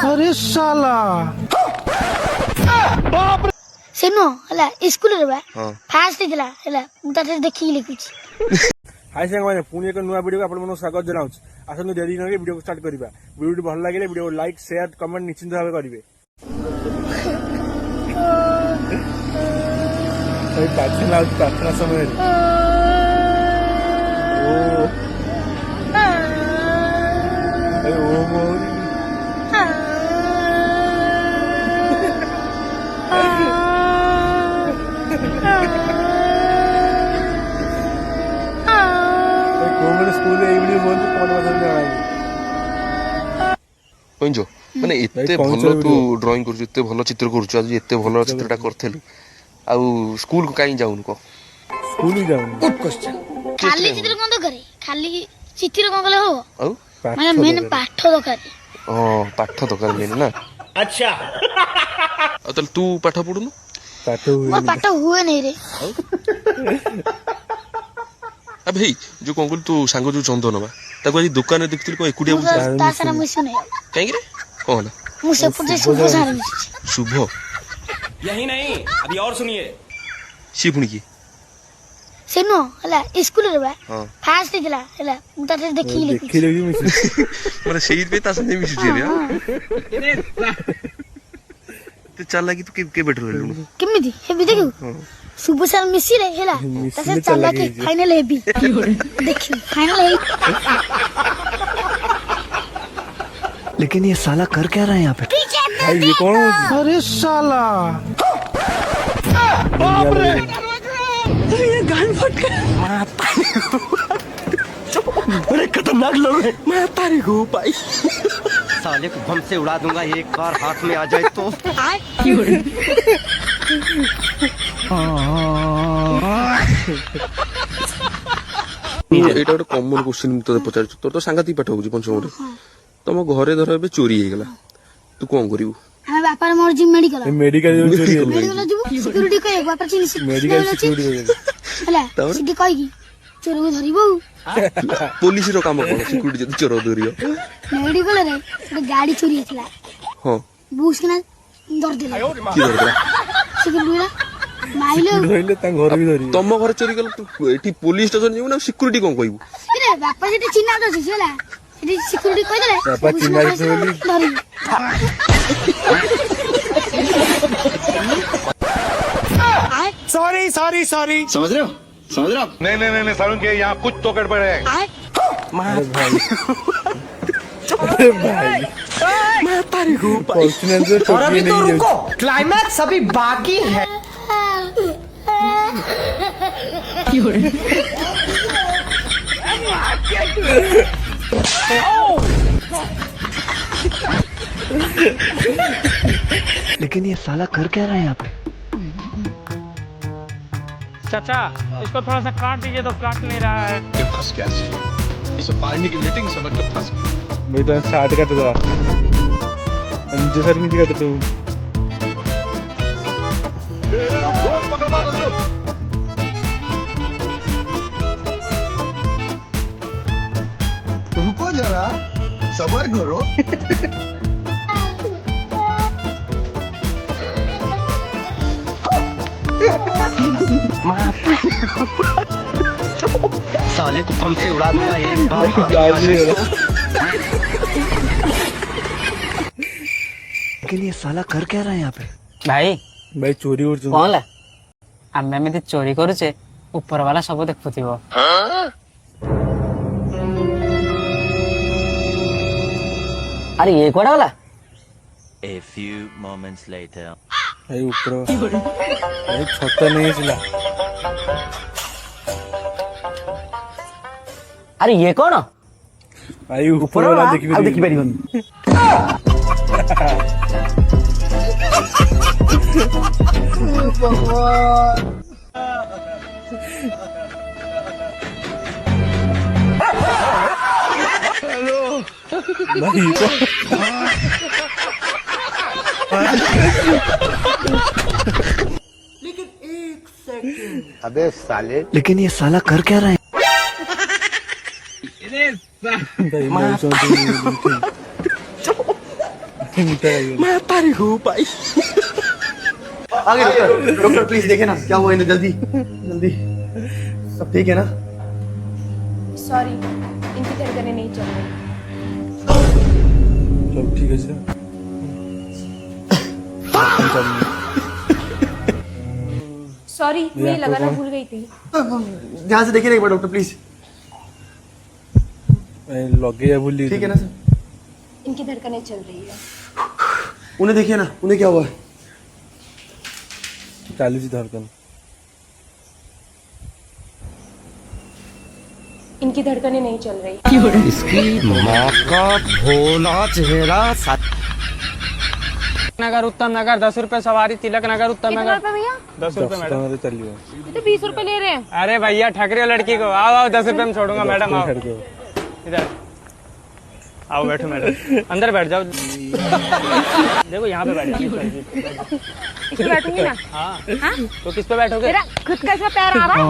अरे साला सेनो हला स्कूल रे बा फास्ट दिला हला मुता देखि लिखुची। हाय संग माने पुणी एक नुआ वीडियो आपण मन स्वागत जनाउछ। आसनु देरी नगे वीडियो को स्टार्ट करिबा। वीडियो भल लागिले वीडियो लाइक शेयर कमेंट निश्चित भाबे करिवे। ए प्रार्थना समय ओ ए ओ मोरी माने एते भलो तू ड्राइंग करछु एते भलो चित्र करछु आज एते भलो चित्रटा करथेलु आ स्कूल को काई जाउन को स्कूल ही जाउन गुड क्वेश्चन खाली चित्र कोन तो करे खाली चित्र कोन गले हो औ माने मेन पाठ तो करे ओ पाठ तो कर लेन ना अच्छा तल तू पाठ पढुनु पाठ हुए नहीं रे। आ भाई जो कोंगल तू सांग जो चंदन बा ताको आज दुकान में देखतिल को एकुडिया बुझा ता सारा मिस नहीं काई रे कोला मुसे पुजे शुभ सारा मिस शुभ यही नहीं अभी और सुनिए शिवणी की सेनो हला स्कूल रे बा हां फास्ट दिला हला मुता देखि लिखुची। माने शहीद पे तास नहीं मिसु रे तो चल लगी तू के बेटर रहलु केमिदी हेबी देखु शुभ सारा मिसी रे हला तसे चला के फाइनल हेबी देखि फाइनल है। लेकिन ये साला कर क्या रहा है यहाँ पे? ये कौन? अरे साला बाप रे ये गान फट गया। बड़े खतरनाक लोग हैं। मैं तारी को पाई साले को बम से उड़ा दूंगा एक बार हाथ में आ जाए तो। एटा ଗୋଟେ कॉमन क्वेश्चन तो पचार तोर तो सांगाती पाठ होउची पंचम रे तम घरे धर एबे चोरी हे गेला तू कोन करिवु हम बापा मोर जिम मेडिकल चोरी हो मेडिकल जु सिक्योरिटी कहे बापा चिनी मेडिकल सिक्योरिटी हला सिटी कहि की चोर को धरिबो पुलिस रो काम कोन सिक्योरिटी जदी चोर धरियो मेडिकल रे एक गाड़ी चोरी हेतला हां बुस के ना दर देला की धरला सिक्योरिटी माइलो धइले ता घर भी धरि तम घर चोरी गेल तू एठी पुलिस स्टेशन जेउ ना सिक्योरिटी कोन कहबू रे बापा सिटी चिन्ना दछि होला सिटी सिक्योरिटी कहि देले बापा चिन्ना बोली धरि सॉरी सॉरी सॉरी समझ रहे हो? नहीं सारुण के यहाँ कुछ तो गड़बड़ है। अरे भाई मैं तारी को पाई। फॉर्च्यूनर से और अभी तो रुको क्लाइमैक्स अभी बाकी है। लेकिन ये साला कर क्या रहा है यहाँ पे? चाचा इसको थोड़ा सा काट दीजिए तो काट नहीं रहा है। फंस गया इसे पानी की मीटिंग समझ के फंस मैं तो स्टार्ट कर दो अंजू सर नहीं दिखा तू रुको जरा सबर करो। साले को बम से उड़ा दूंगा एक बार। लेकिन ये साला कर क्या रहा है यहाँ पे? भाई चोरी और कौन ला आमे में चोरी करूचे ऊपर वाला सब देखुथिबो। अरे ये कोड़ा वाला? A few moments later. भाई ऊपर भाई छत्ता नहीं चला अरे ये कौन? भाई ऊपर वाला देखी परिबन। भाई लेकिन ये साला कर क्या रहा है? मैं तारी हूँ भाई। आगे डॉक्टर, डॉक्टर प्लीज देखे ना क्या हुआ इन्हें, जल्दी जल्दी। सब ठीक है ना? सॉरी, इनकी धड़कनें नहीं चल रही। सब ठीक है सॉरी, मैं लगाना भूल गई थी। ध्यान से देखिए ना एक बार डॉक्टर प्लीज। लगे भूली ठीक है ना सर? इनकी धड़कनें चल रही है। उन्हें देखिए ना, उन्हें क्या हुआ है? चालीस धड़कन। इनकी धड़कनें नहीं चल रही। इसकी माँ का भोला चेहरा। नगर उत्तम नगर 10 रुपए सवारी, तिलक नगर उत्तम नगर भैया 10 रुपए मैडम। चलिए ये तो 20 रुपए ले रहे हैं। अरे भैया ठग रहे हो लड़की को, आओ आओ 10 रुपए में छोड़ूंगा मैडम, आओ इधर आओ, बैठो मैडम, अंदर बैठ जाओ। देखो यहाँ पे बैठ जाओ। इस पे बैठूंगी ना? हाँ तो किस पे बैठोगे? मेरा खुद का इसमें पैर आ रहा है।